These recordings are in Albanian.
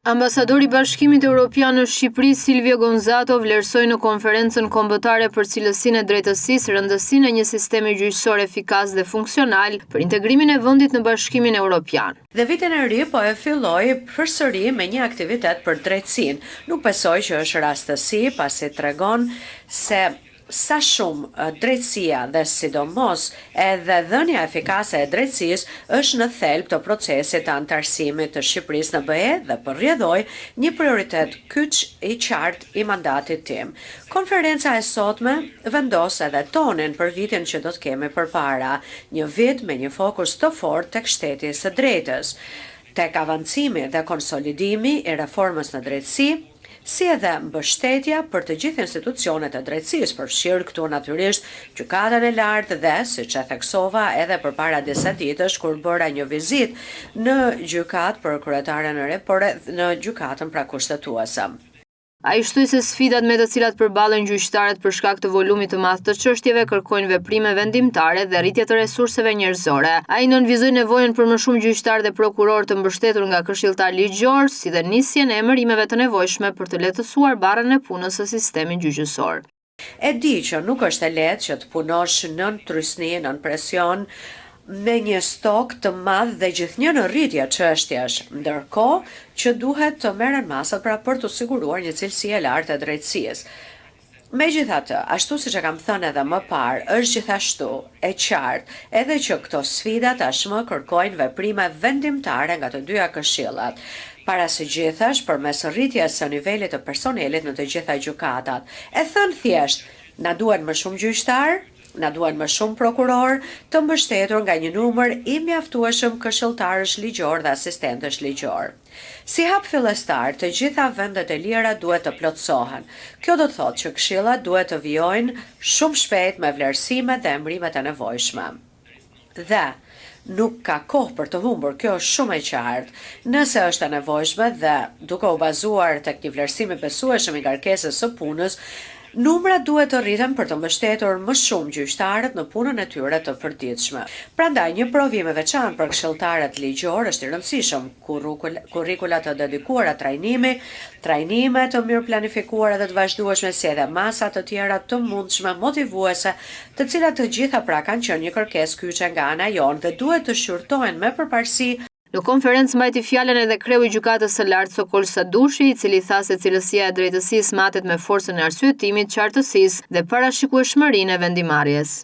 Ambasadori i Bashkimit Evropian në Shqipëri, Silvio Gonzato, vlerësoi në konferencën kombëtare për cilësinë e drejtësisë rëndësinë e një sistemi gjyqësor efikas dhe funksional për integrimin e vendit në Bashkimin Evropian. Dhe vitin e ri po e filloi përsëri me një aktivitet për drejtësinë. Nuk besoj që është rastësi, pasi tregon se sa shumë drejtësia dhe sidomos edhe dhënia efikase e drejtësisë është në thelb të procesit të antarësimit të Shqipërisë në BE dhe përrjedhoi një prioritet kyç i qartë i mandatit tim. Konferenca e sotme vendos edhe tonin për vitin që do të kemi përpara, një vit me një fokus të fortë tek shteti së drejtës, tek avancimi dhe konsolidimi i reformës në drejtësi, si edhe mbështetja për të gjithë institucionet e drejtësisë, përfshirë këtu natyrisht gjykatën e lartë dhe, siç e theksova edhe përpara disa ditësh kur bëra një vizitë në gjykatë për kryetaren e re, por në gjykatën pra kushtetuese. Ai shtoi se sfidat me të cilat përballen gjyqtarët për shkak të volumit të madh të çështjeve kërkojnë veprime vendimtare dhe rritje të resurseve njerëzore. Ai nënvizoi nevojën për më shumë gjyqtar dhe prokuror të mbështetur nga këshilltar ligjor, si dhe nisjen e emërimeve të nevojshme për të lehtësuar barrën e punës së sistemit gjyqësor. E di që nuk është e lehtë që të punosh nën trysni, nën presion, me një stok të madh dhe gjithnjë në rritje çështjesh, ndërkohë që duhet të merren masat pra për të siguruar një cilësi e lartë e drejtësisë. Megjithatë, ashtu siç e kam thënë edhe më parë, është gjithashtu e qartë edhe që këto sfida tashmë kërkojnë veprime vendimtare nga të dyja këshillat. Para së gjithash, përmes rritjes së nivelit të personelit në të gjitha gjykatat. E thënë thjesht, na duhen më shumë gjyqtar, na duhen më shumë prokuror të mbështetur nga një numër i mjaftueshëm këshilltarësh ligjor dhe asistentësh ligjor. Si hap fillestar, të gjitha vendet e lira duhet të plotësohen. Kjo do të thotë që këshillat duhet të vijojnë shumë shpejt me vlerësimet dhe emërimet e nevojshme. Dhe nuk ka kohë për të humbur, kjo është shumë e qartë. Nëse është e nevojshme dhe duke u bazuar tek një vlerësim i besueshëm i ngarkesës së punës, numrat duhet të rriten për të mbështetur më shumë gjyqtarët në punën e tyre të përditshme. Prandaj një provim i veçantë për këshilltarët ligjor është i rëndësishëm, kurrikula të dedikuara trajnimi, trajnime të mirë planifikuara dhe të vazhdueshme, si edhe masa të tjera të mundshme motivuese, të cilat të gjitha pra kanë qenë një kërkesë kyçe nga ana jonë dhe duhet të shqyrtohen me përparësi. Në konferencë mbajti fjalën edhe kreu i gjykatës së lartë Sokol Sadushi, i cili tha se cilësia e drejtësisë matet me forcën e arsyetimit, qartësisë dhe parashikueshmërinë e vendimarrjes.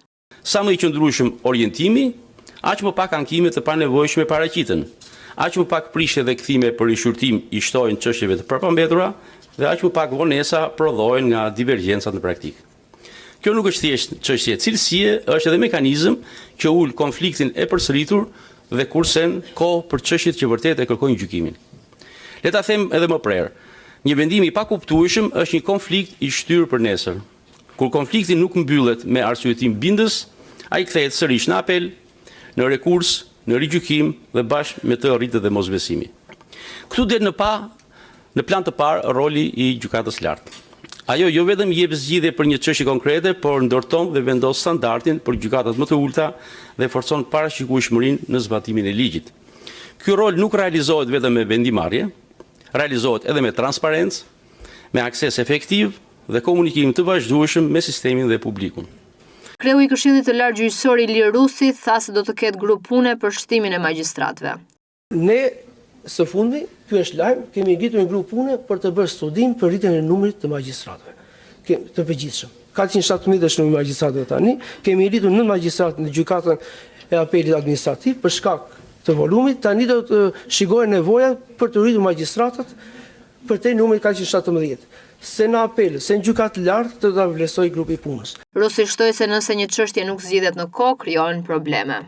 Sa më i qëndrueshëm orientimi, aq më pak ankime të panevojshme paraqiten. Aq më pak prishje dhe kthime për rishurtim i shtojnë çështjeve të përpambetura dhe aq më pak vonesa prodhohen nga divergjencat në praktikë. Kjo nuk është thjesht çështje cilësie, është edhe mekanizëm që ul konfliktin e përsëritur dhe kursen kohë për çështjet që vërtet e kërkojnë gjykimin. Le ta them edhe më prerë, një vendim i pakuptueshëm është një konflikt i shtyrë për nesër. Kur konflikti nuk mbyllet me arsyetim bindës, ai kthehet sërish në apel, në rekurs, në rigjykim dhe bashkë me të rritet dhe mosbesimi. Këtu del në plan të parë roli i gjykatës lartë. Ajo jo vetëm jep zgjidhje për një çështje konkrete, por ndërton dhe vendos standardin për gjykatat më të ulta dhe forcon parashikueshmërinë në zbatimin e ligjit. Ky rol nuk realizohet vetëm me vendimarrje, realizohet edhe me transparencë, me akses efektiv dhe komunikim të vazhdueshëm me sistemin dhe publikun. Kreu i Këshillit të Lartë Gjyqësor Ilir Rusi tha se do të ketë grup pune për shtimin e magjistratëve. Ne së fundi, ky është lajm, kemi ngritur një grup pune për të bërë studim për rritjen e numrit të magjistratëve. Të përgjithshëm. 417 është numri i magjistratëve tani, kemi rritur 9 magjistratë në gjykatën e apelit administrativ për shkak të volumit. Tani do të shikohen nevojat për të rritur magjistratët për te numri 417. Se në apel, se në gjykatë lartë të ta vlerësoj grupi punës. Rusi shtoi se nëse një çështje nuk zgjidhet në kohë, krijohen probleme.